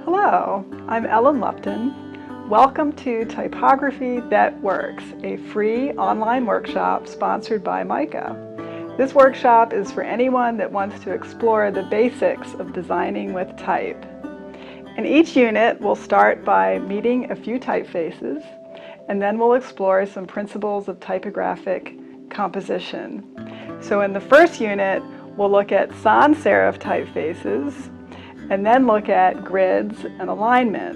Hello, I'm Ellen Lupton. Welcome to Typography That Works, a free online workshop sponsored by MICA. This workshop is for anyone that wants to explore the basics of designing with type. In each unit, we'll start by meeting a few typefaces, and then we'll explore some principles of typographic composition. So in the first unit, we'll look at sans serif typefaces, and then look at grids and alignment.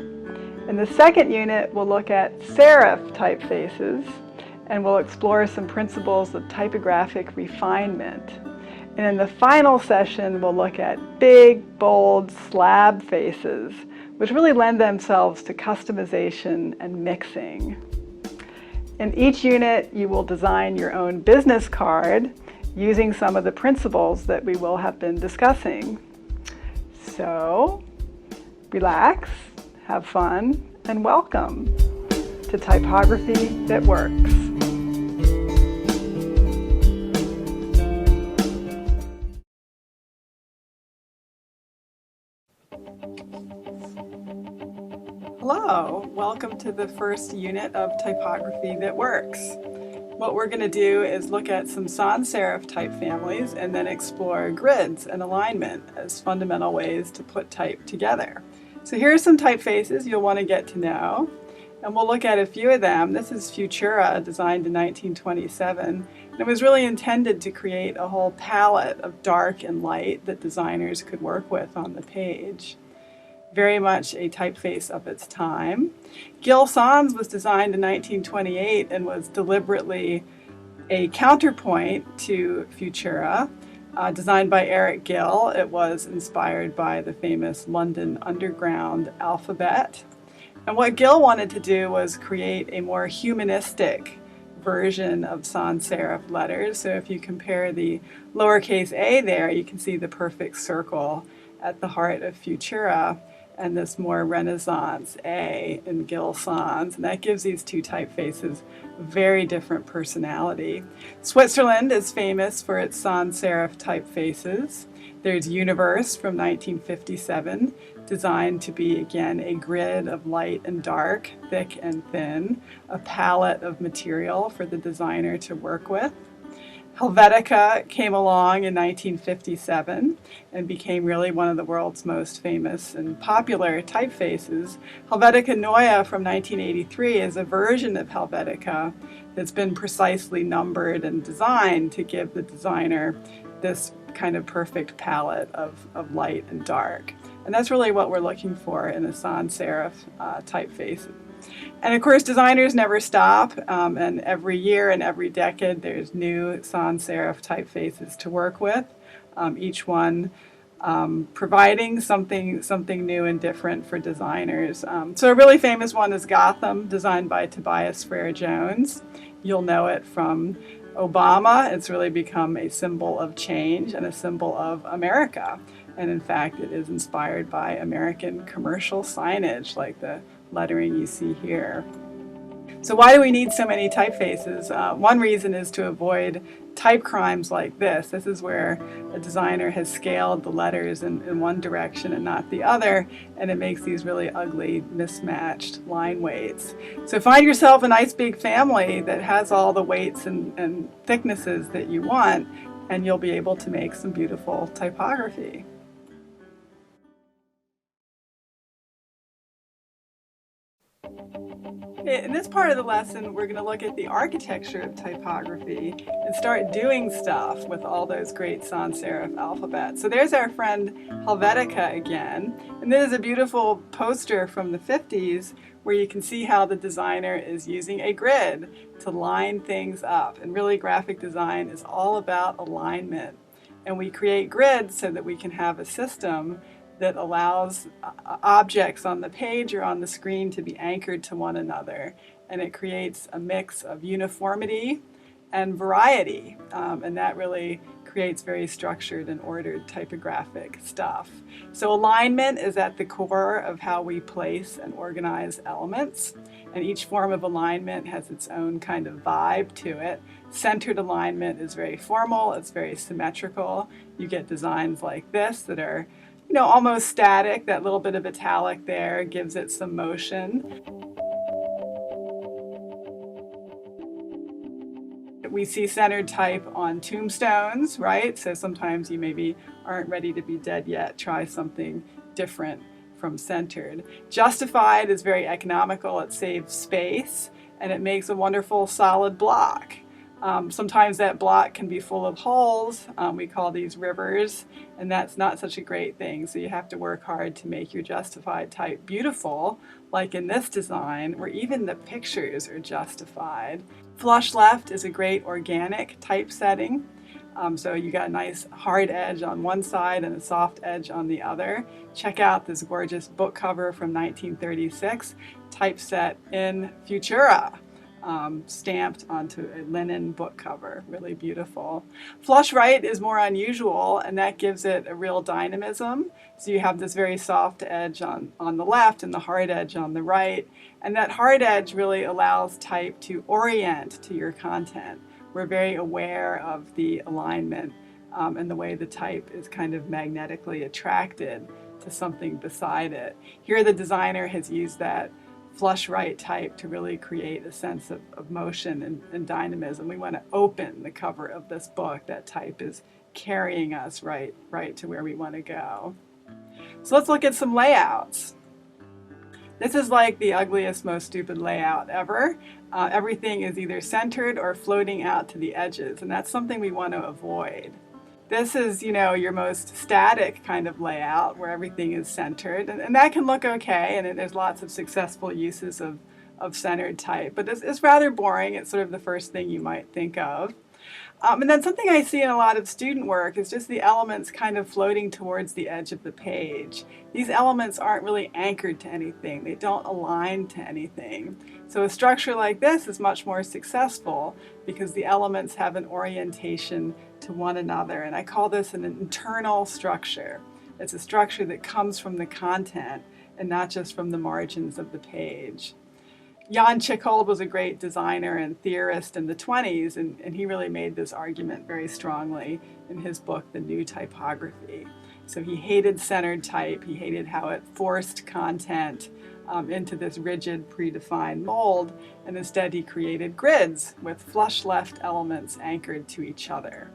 In the second unit, we'll look at serif typefaces, and we'll explore some principles of typographic refinement. And in the final session, we'll look at big, bold slab faces, which really lend themselves to customization and mixing. In each unit, you will design your own business card using some of the principles that we will have been discussing. So, relax, have fun, and welcome to Typography That Works. Hello, welcome to the first unit of Typography That Works. What we're going to do is look at some sans serif type families and then explore grids and alignment as fundamental ways to put type together. So here are some typefaces you'll want to get to know, and we'll look at a few of them. This is Futura, designed in 1927, and it was really intended to create a whole palette of dark and light that designers could work with on the page. Very much a typeface of its time. Gill Sans was designed in 1928 and was deliberately a counterpoint to Futura. Designed by Eric Gill, it was inspired by the famous London Underground alphabet. And what Gill wanted to do was create a more humanistic version of sans serif letters. So if you compare the lowercase a there, you can see the perfect circle at the heart of Futura, and this more Renaissance A in Gill Sans, and that gives these two typefaces very different personality. Switzerland is famous for its sans serif typefaces. There's Universe from 1957, designed to be, again, a grid of light and dark, thick and thin, a palette of material for the designer to work with. Helvetica came along in 1957 and became really one of the world's most famous and popular typefaces. Helvetica Neue from 1983 is a version of Helvetica that's been precisely numbered and designed to give the designer this kind of perfect palette of light and dark. And that's really what we're looking for in a sans serif typeface. And of course, designers never stop, and every year and every decade there's new sans serif typefaces to work with, each one providing something new and different for designers. So a really famous one is Gotham, designed by Tobias Frere-Jones. You'll know it from Obama. It's really become a symbol of change and a symbol of America. And in fact, it is inspired by American commercial signage, like the lettering you see here. So why do we need so many typefaces? One reason is to avoid type crimes like this. This is where a designer has scaled the letters in one direction and not the other, and it makes these really ugly, mismatched line weights. So find yourself a nice big family that has all the weights and thicknesses that you want, and you'll be able to make some beautiful typography. In this part of the lesson, we're going to look at the architecture of typography and start doing stuff with all those great sans serif alphabets. So there's our friend Helvetica again, and this is a beautiful poster from the 50s where you can see how the designer is using a grid to line things up. And really, graphic design is all about alignment. And we create grids so that we can have a system that allows objects on the page or on the screen to be anchored to one another. And it creates a mix of uniformity and variety. And that really creates very structured and ordered typographic stuff. So alignment is at the core of how we place and organize elements, and each form of alignment has its own kind of vibe to it. Centered alignment is very formal, it's very symmetrical. You get designs like this that are, almost static. That little bit of italic there gives it some motion. We see centered type on tombstones, right? So sometimes you maybe aren't ready to be dead yet. Try something different from centered. Justified is very economical. It saves space and it makes a wonderful solid block. Sometimes that block can be full of holes. We call these rivers, and that's not such a great thing. So you have to work hard to make your justified type beautiful, like in this design, where even the pictures are justified. Flush left is a great organic typesetting. So you got a nice hard edge on one side and a soft edge on the other. Check out this gorgeous book cover from 1936, typeset in Futura. Stamped onto a linen book cover. Really beautiful. Flush right is more unusual, and that gives it a real dynamism. So you have this very soft edge on the left and the hard edge on the right, and that hard edge really allows type to orient to your content. We're very aware of the alignment and the way the type is kind of magnetically attracted to something beside it. Here the designer has used that flush right type to really create a sense of motion and dynamism. We want to open the cover of this book. That type is carrying us right to where we want to go. So let's look at some layouts. This is like the ugliest, most stupid layout ever. Everything is either centered or floating out to the edges, and that's something we want to avoid. This is, your most static kind of layout where everything is centered, and that can look okay, and there's lots of successful uses of centered type, but it's rather boring. It's sort of the first thing you might think of. And then something I see in a lot of student work is just the elements kind of floating towards the edge of the page. These elements aren't really anchored to anything. They don't align to anything. So a structure like this is much more successful because the elements have an orientation to one another. And I call this an internal structure. It's a structure that comes from the content and not just from the margins of the page. Jan Tschichold was a great designer and theorist in the 20s, and he really made this argument very strongly in his book, The New Typography. So he hated centered type, he hated how it forced content into this rigid, predefined mold, and instead he created grids with flush left elements anchored to each other.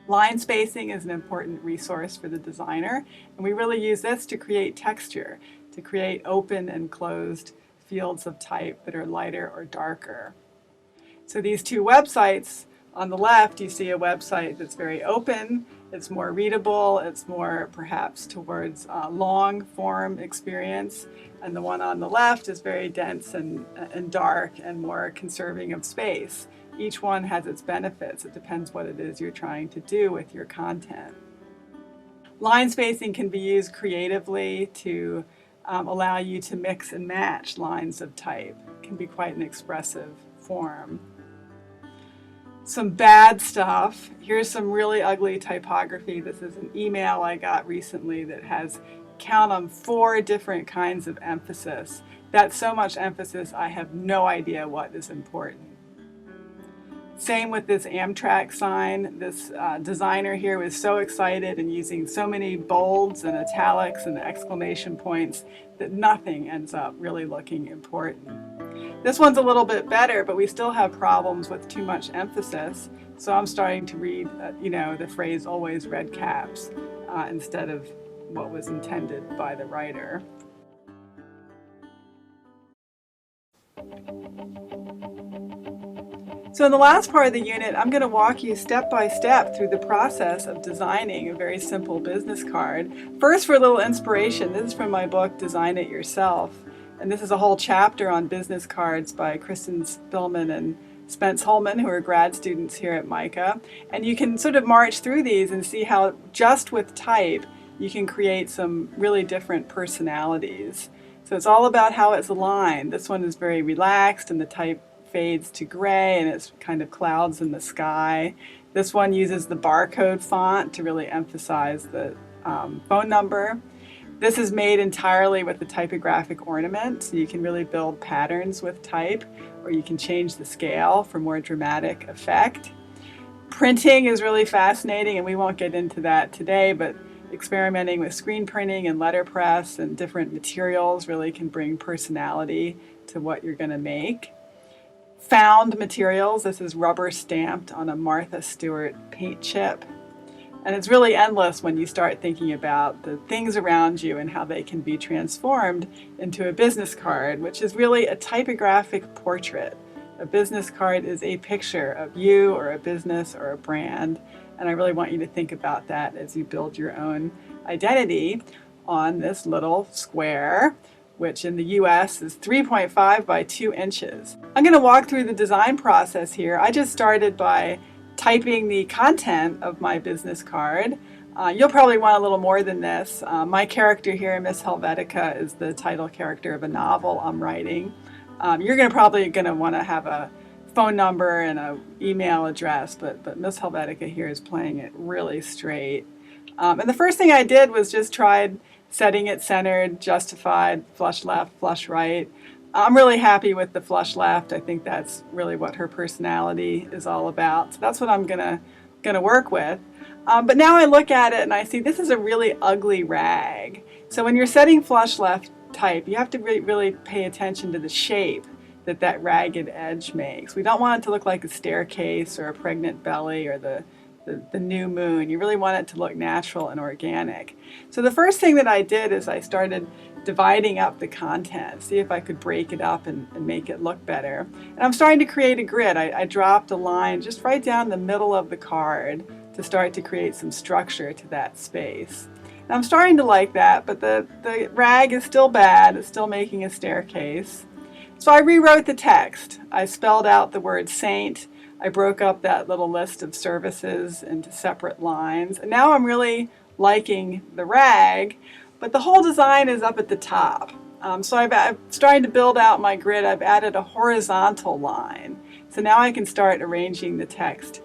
Line spacing is an important resource for the designer, and we really use this to create texture, to create open and closed fields of type that are lighter or darker. So these two websites, on the left you see a website that's very open, it's more readable, it's more perhaps towards long form experience, and the one on the left is very dense and dark and more conserving of space. Each one has its benefits. It depends what it is you're trying to do with your content. Line spacing can be used creatively to allow you to mix and match lines of type. It can be quite an expressive form. Some bad stuff. Here's some really ugly typography. This is an email I got recently that has, count them, 4 different kinds of emphasis. That's so much emphasis, I have no idea what is important. Same with this Amtrak sign. This designer here was so excited and using so many bolds and italics and exclamation points that nothing ends up really looking important. This one's a little bit better, but we still have problems with too much emphasis. So I'm starting to read, the phrase always red caps instead of what was intended by the writer. So in the last part of the unit, I'm going to walk you step by step through the process of designing a very simple business card. First, for a little inspiration, this is from my book, Design It Yourself. And this is a whole chapter on business cards by Kristen Spillman and Spence Holman, who are grad students here at MICA. And you can sort of march through these and see how just with type, you can create some really different personalities. So it's all about how it's aligned. This one is very relaxed and the type fades to gray and it's kind of clouds in the sky. This one uses the barcode font to really emphasize the phone number. This is made entirely with the typographic ornament, so you can really build patterns with type, or you can change the scale for more dramatic effect. Printing is really fascinating, and we won't get into that today, but experimenting with screen printing and letterpress and different materials really can bring personality to what you're going to make. Found materials, this is rubber stamped on a Martha Stewart paint chip. And it's really endless when you start thinking about the things around you and how they can be transformed into a business card, which is really a typographic portrait. A business card is a picture of you or a business or a brand. And I really want you to think about that as you build your own identity on this little square, which in the US is 3.5 by 2 inches. I'm going to walk through the design process here. I just started by typing the content of my business card. You'll probably want a little more than this. My character here, Miss Helvetica, is the title character of a novel I'm writing. You're probably going to want to have a phone number and an email address, but Miss Helvetica here is playing it really straight. And the first thing I did was just tried setting it centered, justified, flush left, flush right. I'm really happy with the flush left. I think that's really what her personality is all about. So that's what I'm gonna work with. But now I look at it and I see this is a really ugly rag. So when you're setting flush left type, you have to really pay attention to the shape that ragged edge makes. We don't want it to look like a staircase or a pregnant belly or the new moon. You really want it to look natural and organic. So the first thing that I did is I started dividing up the content, see if I could break it up and make it look better. And I'm starting to create a grid. I dropped a line just right down the middle of the card to start to create some structure to that space. And I'm starting to like that, but the rag is still bad. It's still making a staircase. So I rewrote the text. I spelled out the word saint. I broke up that little list of services into separate lines. And now I'm really liking the rag, but the whole design is up at the top. So I'm starting to build out my grid. I've added a horizontal line. So now I can start arranging the text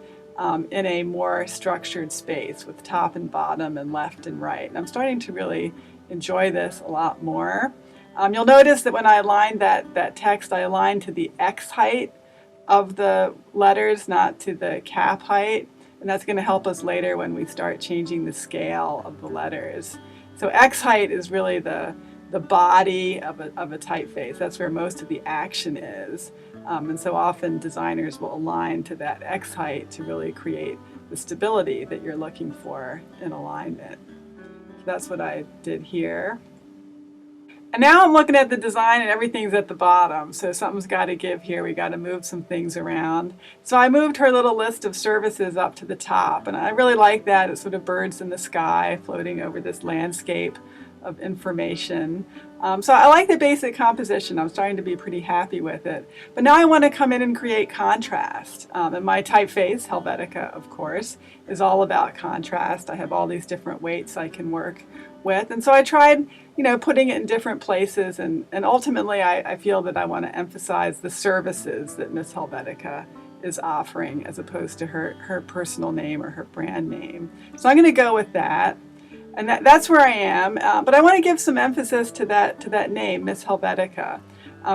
in a more structured space with top and bottom and left and right. And I'm starting to really enjoy this a lot more. You'll notice that when I aligned that text, I aligned to the X height of the letters, not to the cap height. And that's going to help us later when we start changing the scale of the letters. So X height is really the body of a typeface. That's where most of the action is. And so often designers will align to that X height to really create the stability that you're looking for in alignment. So that's what I did here. And now I'm looking at the design and everything's at the bottom. So something's got to give here. We got to move some things around. So I moved her little list of services up to the top. And I really like that. It's sort of birds in the sky floating over this landscape of information. So I like the basic composition. I'm starting to be pretty happy with it. But now I want to come in and create contrast. And my typeface, Helvetica, of course, is all about contrast. I have all these different weights I can work with. And so I tried, putting it in different places. And ultimately, I feel that I want to emphasize the services that Miss Helvetica is offering as opposed to her personal name or her brand name. So I'm going to go with that. And that's where I am, but I want to give some emphasis to that name, Miss Helvetica.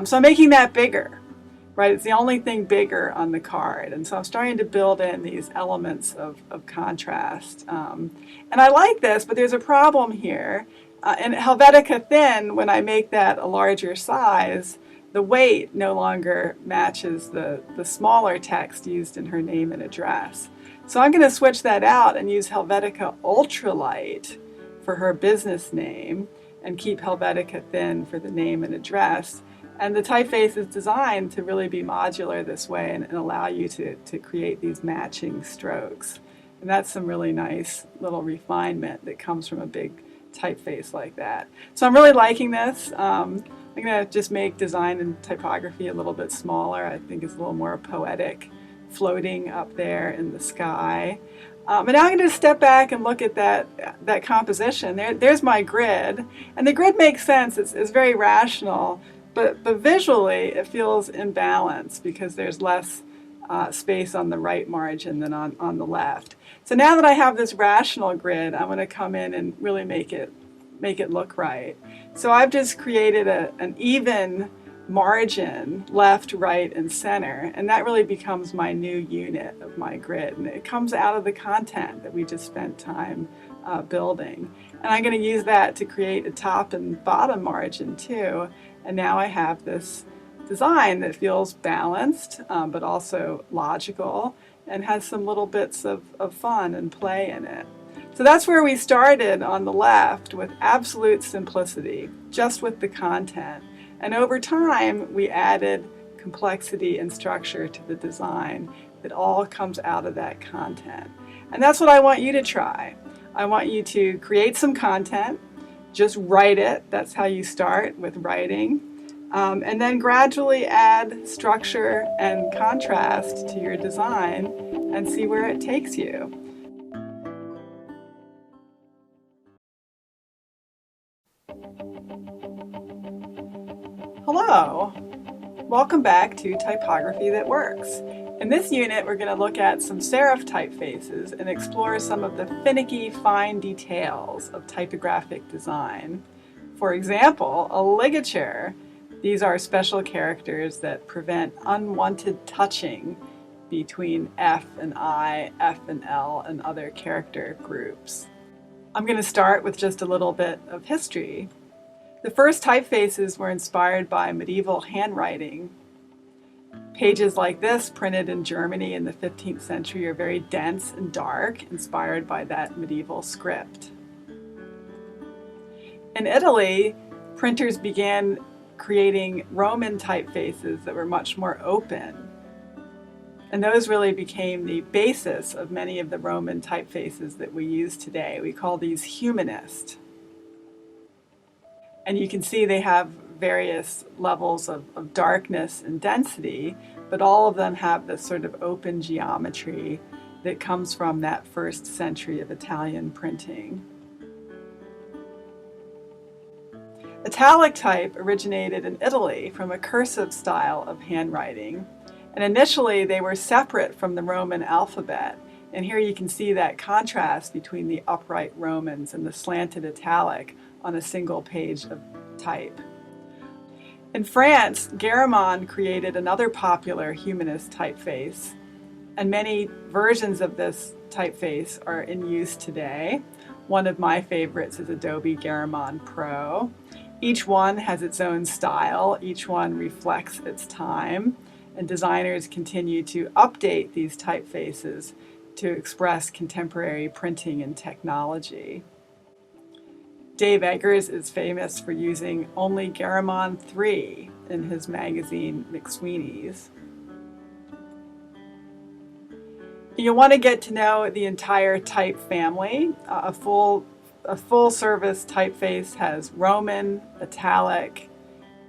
So I'm making that bigger, right? It's the only thing bigger on the card. And so I'm starting to build in these elements of contrast. And I like this, but there's a problem here. In Helvetica Thin, when I make that a larger size, the weight no longer matches the smaller text used in her name and address. So I'm going to switch that out and use Helvetica Ultralight for her business name and keep Helvetica Thin for the name and address. And the typeface is designed to really be modular this way and allow you to create these matching strokes. And that's some really nice little refinement that comes from a big typeface like that. So I'm really liking this. I'm going to just make design and typography a little bit smaller. I think it's a little more poetic, floating up there in the sky. And now I'm going to step back and look at that composition. There's my grid, and the grid makes sense. It's very rational, but visually it feels imbalanced because there's less space on the right margin than on the left. So now that I have this rational grid, I'm going to come in and really make it look right. So I've just created an even margin, left, right, and center, and that really becomes my new unit of my grid, and it comes out of the content that we just spent time building. And I'm going to use that to create a top and bottom margin too, and now I have this design that feels balanced but also logical and has some little bits of fun and play in it. So that's where we started on the left, with absolute simplicity, just with the content. And over time, we added complexity and structure to the design that all comes out of that content. And that's what I want you to try. I want you to create some content, just write it. That's how you start, with writing. And then gradually add structure and contrast to your design and see where it takes you. Hello, welcome back to Typography That Works. In this unit, we're going to look at some serif typefaces and explore some of the finicky, fine details of typographic design. For example, a ligature. These are special characters that prevent unwanted touching between F and I, F and L, and other character groups. I'm going to start with just a little bit of history. The first typefaces were inspired by medieval handwriting. Pages like this, printed in Germany in the 15th century, are very dense and dark, inspired by that medieval script. In Italy, printers began creating Roman typefaces that were much more open. And those really became the basis of many of the Roman typefaces that we use today. We call these humanist. And you can see they have various levels of darkness and density, but all of them have this sort of open geometry that comes from that first century of Italian printing. Italic type originated in Italy from a cursive style of handwriting. And initially they were separate from the Roman alphabet. And here you can see that contrast between the upright Romans and the slanted Italic on a single page of type. In France, Garamond created another popular humanist typeface, and many versions of this typeface are in use today. One of my favorites is Adobe Garamond Pro. Each one has its own style, each one reflects its time, and designers continue to update these typefaces to express contemporary printing and technology. Dave Eggers is famous for using only Garamond 3 in his magazine McSweeney's. You want to get to know the entire type family. A full-service typeface has Roman, Italic,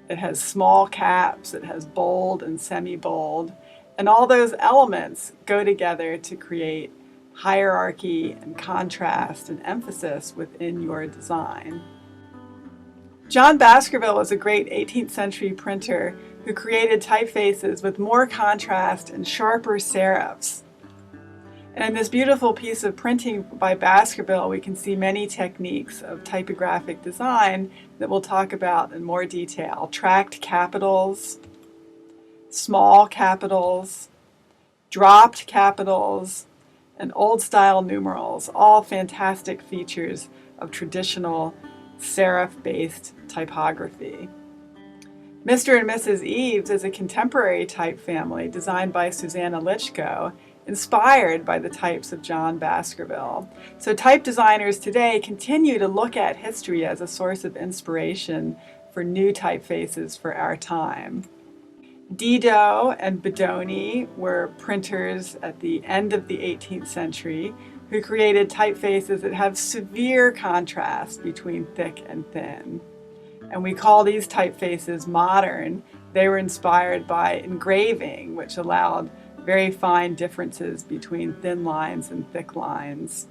it has small caps, it has bold and semi-bold, and all those elements go together to create hierarchy and contrast and emphasis within your design. John Baskerville was a great 18th century printer who created typefaces with more contrast and sharper serifs. And in this beautiful piece of printing by Baskerville, we can see many techniques of typographic design that we'll talk about in more detail. Tracked capitals, small capitals, dropped capitals, and old-style numerals, all fantastic features of traditional serif-based typography. Mr. and Mrs. Eves is a contemporary type family designed by Susanna Lichko, inspired by the types of John Baskerville. So type designers today continue to look at history as a source of inspiration for new typefaces for our time. Didot and Bedoni were printers at the end of the 18th century who created typefaces that have severe contrast between thick and thin. And we call these typefaces modern. They were inspired by engraving, which allowed very fine differences between thin lines and thick lines.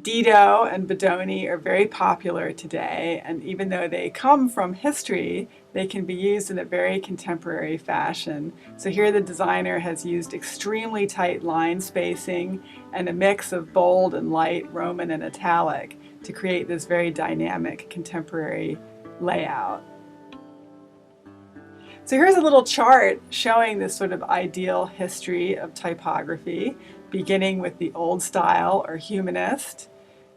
Didot and Bedoni are very popular today, and even though they come from history, they can be used in a very contemporary fashion. So here the designer has used extremely tight line spacing and a mix of bold and light Roman and italic to create this very dynamic contemporary layout. So here's a little chart showing this sort of ideal history of typography, beginning with the old style or humanist,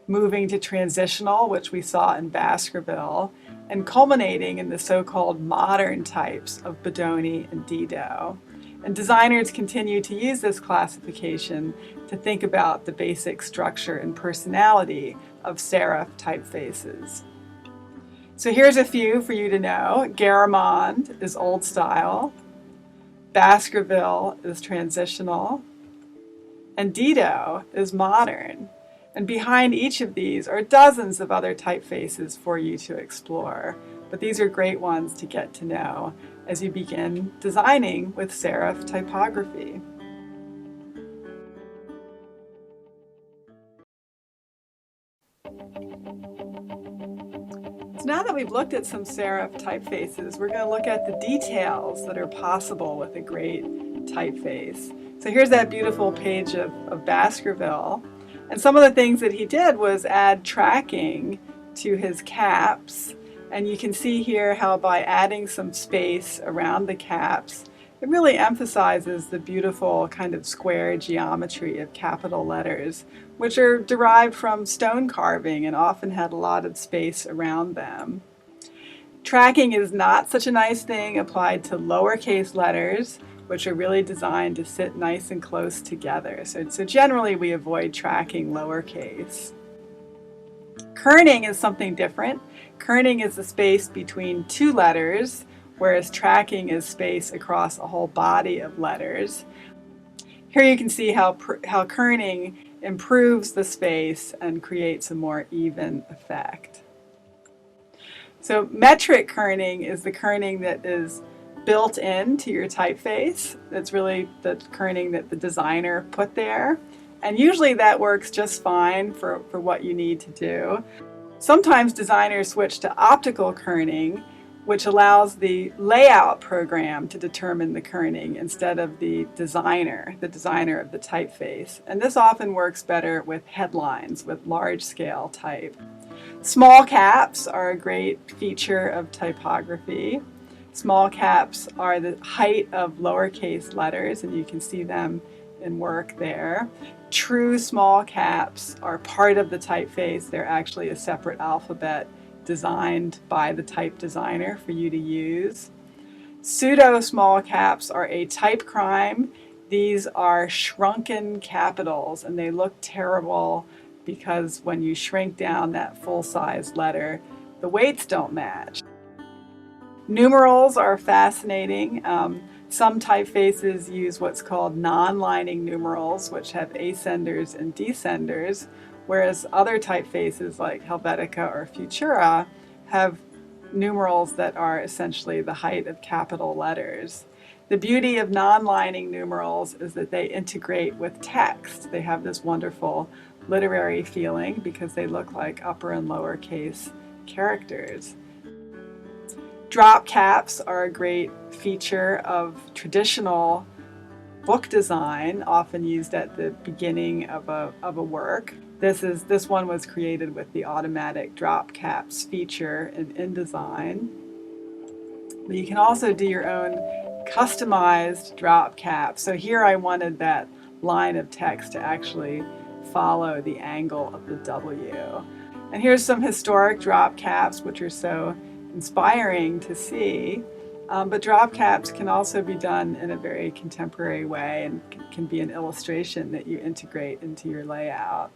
moving to transitional, which we saw in Baskerville, and culminating in the so-called modern types of Bodoni and Didot. And designers continue to use this classification to think about the basic structure and personality of serif typefaces. So here's a few for you to know. Garamond is old style, Baskerville is transitional, and Didot is modern. And behind each of these are dozens of other typefaces for you to explore. But these are great ones to get to know as you begin designing with serif typography. So now that we've looked at some serif typefaces, we're going to look at the details that are possible with a great typeface. So here's that beautiful page of Baskerville. And some of the things that he did was add tracking to his caps. And you can see here how by adding some space around the caps, it really emphasizes the beautiful kind of square geometry of capital letters, which are derived from stone carving and often had a lot of space around them. Tracking is not such a nice thing applied to lowercase letters, which are really designed to sit nice and close together. So generally we avoid tracking lowercase. Kerning is something different. Kerning is the space between two letters, whereas tracking is space across a whole body of letters. Here you can see how kerning improves the space and creates a more even effect. So metric kerning is the kerning that is built into your typeface. That's really the kerning that the designer put there. And usually that works just fine for what you need to do. Sometimes designers switch to optical kerning, which allows the layout program to determine the kerning instead of the designer of the typeface. And this often works better with headlines, with large scale type. Small caps are a great feature of typography. Small caps are the height of lowercase letters, and you can see them in work there. True small caps are part of the typeface. They're actually a separate alphabet designed by the type designer for you to use. Pseudo small caps are a type crime. These are shrunken capitals, and they look terrible because when you shrink down that full-size letter, the weights don't match. Numerals are fascinating. Some typefaces use what's called non-lining numerals, which have ascenders and descenders, whereas other typefaces like Helvetica or Futura have numerals that are essentially the height of capital letters. The beauty of non-lining numerals is that they integrate with text. They have this wonderful literary feeling because they look like upper and lowercase characters. Drop caps are a great feature of traditional book design, often used at the beginning of a work. This one was created with the automatic drop caps feature in InDesign. But you can also do your own customized drop caps. So here I wanted that line of text to actually follow the angle of the W. And here's some historic drop caps, which are so inspiring to see. But drop caps can also be done in a very contemporary way and can be an illustration that you integrate into your layout.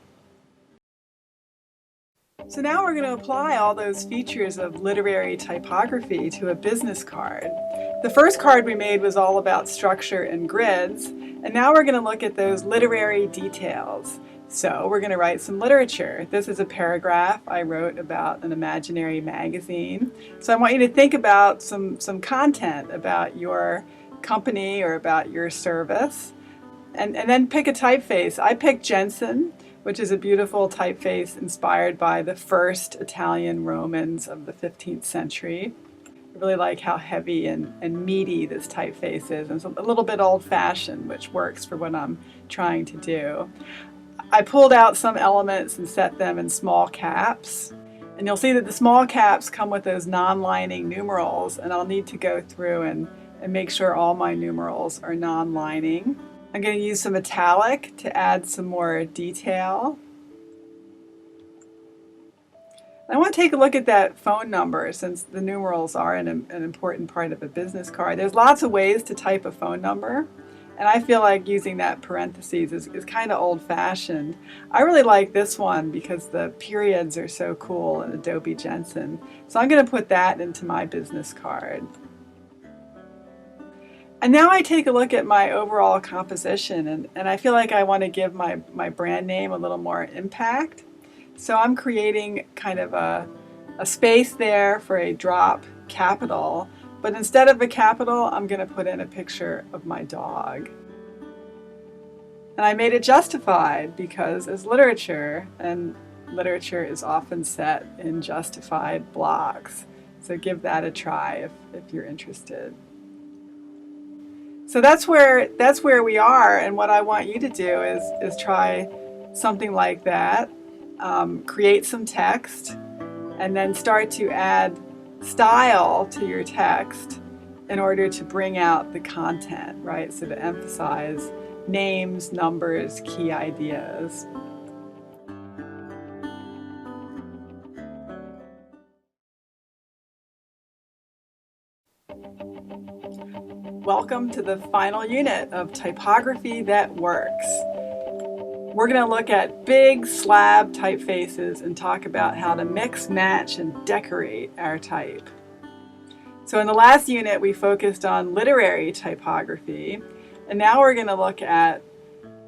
So now we're going to apply all those features of literary typography to a business card. The first card we made was all about structure and grids, and now we're going to look at those literary details. So we're going to write some literature. This is a paragraph I wrote about an imaginary magazine. So I want you to think about some content about your company or about your service, and then pick a typeface. I picked Jensen, which is a beautiful typeface inspired by the first Italian Romans of the 15th century. I really like how heavy and meaty this typeface is. It's a little bit old-fashioned, which works for what I'm trying to do. I pulled out some elements and set them in small caps. And you'll see that the small caps come with those non-lining numerals, and I'll need to go through and make sure all my numerals are non-lining. I'm going to use some metallic to add some more detail. I want to take a look at that phone number, since the numerals are an important part of a business card. There's lots of ways to type a phone number, and I feel like using that parentheses is kind of old-fashioned. I really like this one because the periods are so cool in Adobe Jensen. So I'm going to put that into my business card. And now I take a look at my overall composition, and I feel like I want to give my brand name a little more impact. So I'm creating kind of a space there for a drop capital, but instead of a capital, I'm going to put in a picture of my dog. And I made it justified because it's literature, and literature is often set in justified blocks. So give that a try if you're interested. So that's where we are, and what I want you to do is try something like that. Create some text, and then start to add style to your text in order to bring out the content, right? So to emphasize names, numbers, key ideas. Welcome to the final unit of Typography That Works. We're going to look at big slab typefaces and talk about how to mix, match, and decorate our type. So in the last unit, we focused on literary typography, and now we're going to look at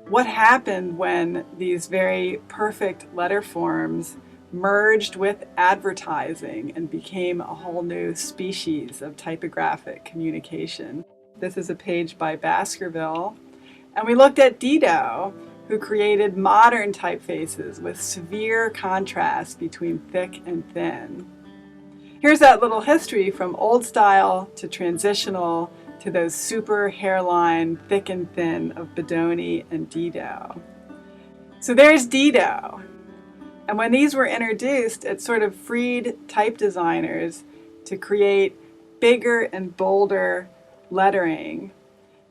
what happened when these very perfect letter forms merged with advertising and became a whole new species of typographic communication. This is a page by Baskerville, and we looked at Dido, who created modern typefaces with severe contrast between thick and thin. Here's that little history from old style to transitional to those super hairline thick and thin of Bedoni and Dido. So there's Dido. And when these were introduced, it sort of freed type designers to create bigger and bolder lettering.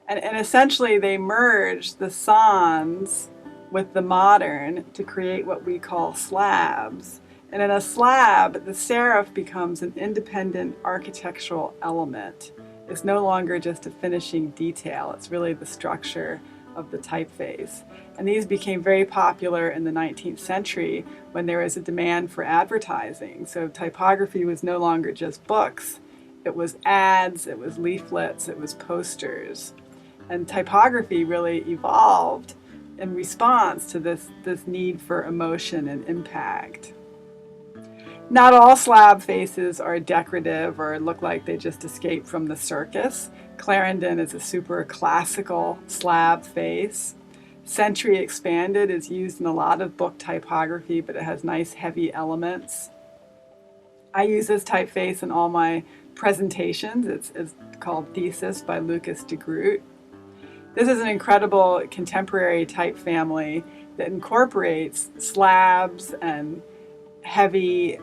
And essentially they merged the sans with the modern to create what we call slabs. And in a slab, the serif becomes an independent architectural element. It's no longer just a finishing detail, it's really the structure of the typeface. And these became very popular in the 19th century when there was a demand for advertising. So typography was no longer just books, it was ads, it was leaflets, it was posters. And typography really evolved in response to this need for emotion and impact. Not all slab faces are decorative or look like they just escaped from the circus. Clarendon is a super classical slab face. Century Expanded is used in a lot of book typography, but it has nice heavy elements. I use this typeface in all my presentations. It's called Thesis by Lucas de Groot. This is an incredible contemporary type family that incorporates slabs and heavy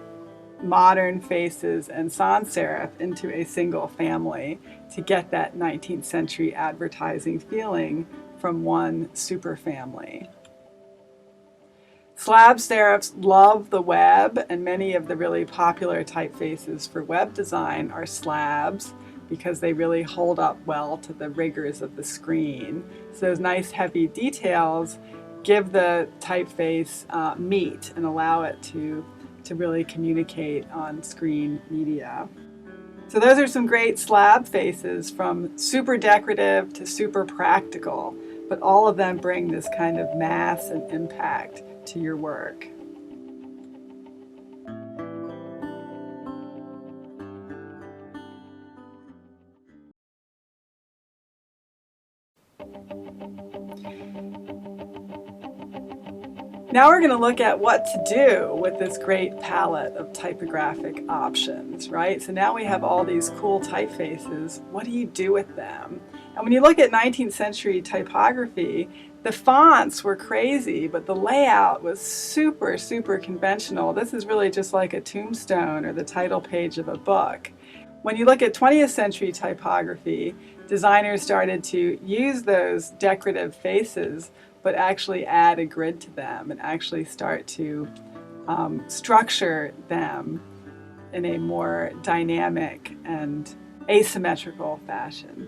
modern faces and sans serif into a single family to get that 19th century advertising feeling from one superfamily. Slab serifs love the web, and many of the really popular typefaces for web design are slabs because they really hold up well to the rigors of the screen. So those nice heavy details give the typeface meat and allow it to really communicate on screen media. So those are some great slab faces, from super decorative to super practical, but all of them bring this kind of mass and impact to your work. Now we're going to look at what to do with this great palette of typographic options, right? So now we have all these cool typefaces. What do you do with them? And when you look at 19th century typography, the fonts were crazy, but the layout was super, super conventional. This is really just like a tombstone or the title page of a book. When you look at 20th century typography, designers started to use those decorative faces but actually add a grid to them and actually start to structure them in a more dynamic and asymmetrical fashion.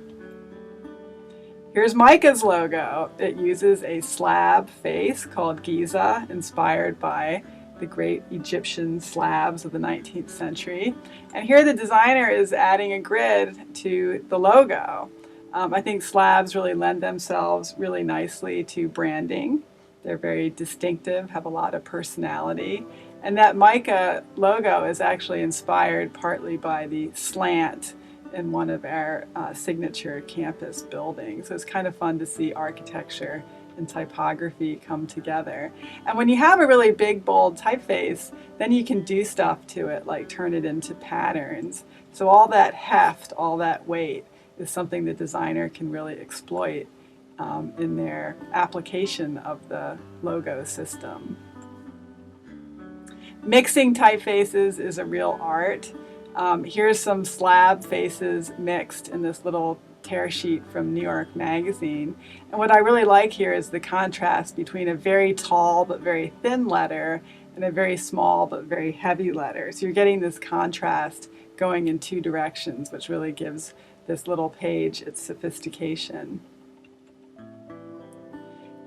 Here's Mica's logo. It uses a slab face called Giza, inspired by the great Egyptian slabs of the 19th century. And here the designer is adding a grid to the logo. I think slabs really lend themselves really nicely to branding. They're very distinctive, have a lot of personality. And that Mica logo is actually inspired partly by the slant in one of our signature campus buildings. So it's kind of fun to see architecture and typography come together. And when you have a really big, bold typeface, then you can do stuff to it, like turn it into patterns. So all that heft, all that weight, is something the designer can really exploit in their application of the logo system. Mixing typefaces is a real art. Here's some slab faces mixed in this little tear sheet from New York Magazine. And what I really like here is the contrast between a very tall but very thin letter and a very small but very heavy letter. So you're getting this contrast going in two directions, which really gives this little page its sophistication.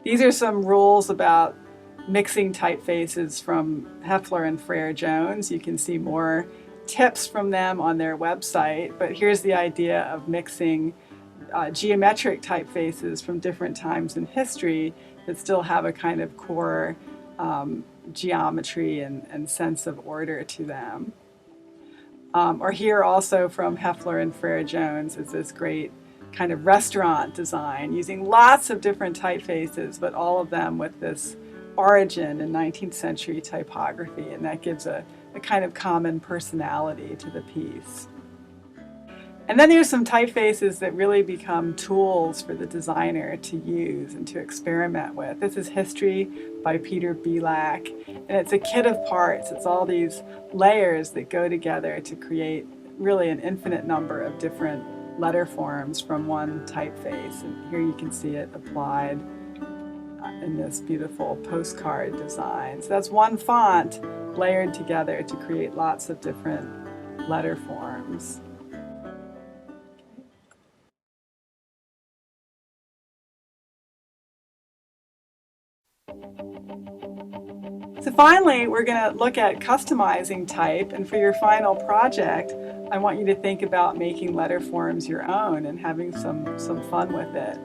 These are some rules about mixing typefaces from Heffler and Frere Jones. You can see more tips from them on their website, but here's the idea of mixing geometric typefaces from different times in history that still have a kind of core geometry and sense of order to them. Or here also from Heffler and Frere Jones is this great kind of restaurant design using lots of different typefaces, but all of them with this origin in 19th century typography, and that gives a kind of common personality to the piece. And then there's some typefaces that really become tools for the designer to use and to experiment with. This is History by Peter Bielak, and it's a kit of parts. It's all these layers that go together to create really an infinite number of different letter forms from one typeface. And here you can see it applied in this beautiful postcard design. So that's one font layered together to create lots of different letter forms. So finally, we're going to look at customizing type, and for your final project, I want you to think about making letter forms your own and having some fun with it.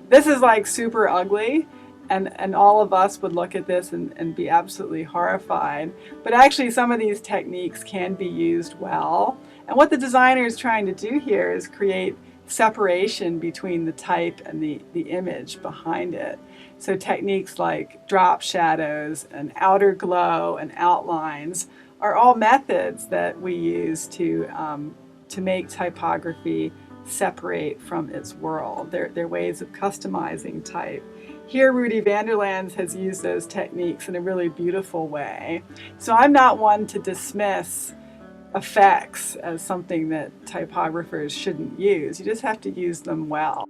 This is like super ugly, and all of us would look at this and be absolutely horrified, but actually some of these techniques can be used well. And what the designer is trying to do here is create separation between the type and the image behind it. So techniques like drop shadows and outer glow and outlines are all methods that we use to make typography separate from its world. They're ways of customizing type. Here, Rudy Vanderlands has used those techniques in a really beautiful way. So I'm not one to dismiss effects as something that typographers shouldn't use. You just have to use them well.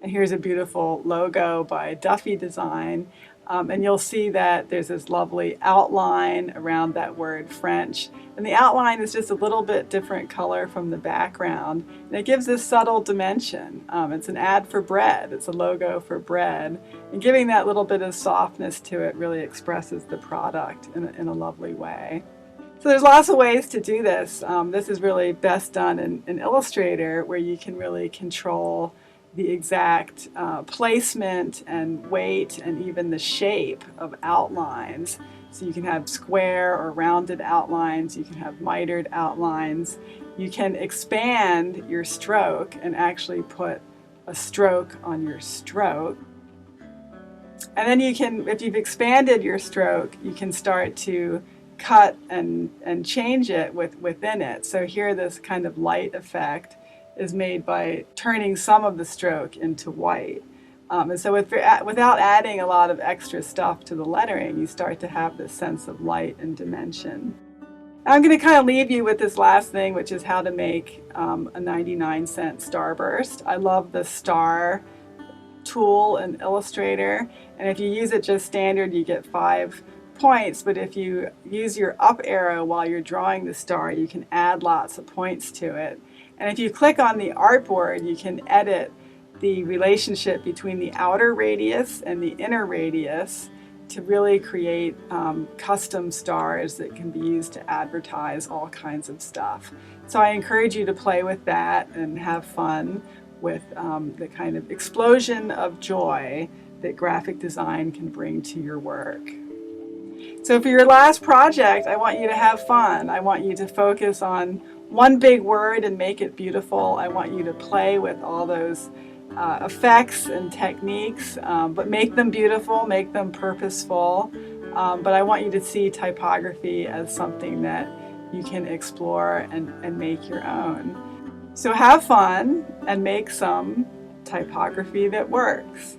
And here's a beautiful logo by Duffy Design. And you'll see that there's this lovely outline around that word French. And the outline is just a little bit different color from the background. And it gives this subtle dimension. It's an ad for bread. It's a logo for bread. And giving that little bit of softness to it really expresses the product in a lovely way. So there's lots of ways to do this. This is really best done in Illustrator, where you can really control the exact placement and weight and even the shape of outlines. So you can have square or rounded outlines, you can have mitered outlines. You can expand your stroke and actually put a stroke on your stroke. And then you can, if you've expanded your stroke, you can start to cut and change it within it. So here this kind of light effect is made by turning some of the stroke into white. And so without adding a lot of extra stuff to the lettering, you start to have this sense of light and dimension. I'm going to kind of leave you with this last thing, which is how to make a 99-cent starburst. I love the star tool in Illustrator, and if you use it just standard, you get 5 points, but if you use your up arrow while you're drawing the star, you can add lots of points to it. And if you click on the artboard, you can edit the relationship between the outer radius and the inner radius to really create custom stars that can be used to advertise all kinds of stuff. So I encourage you to play with that and have fun with the kind of explosion of joy that graphic design can bring to your work. So for your last project, I want you to have fun. I want you to focus on one big word and make it beautiful. I want you to play with all those effects and techniques, but make them beautiful, make them purposeful. But I want you to see typography as something that you can explore and make your own. So have fun and make some typography that works.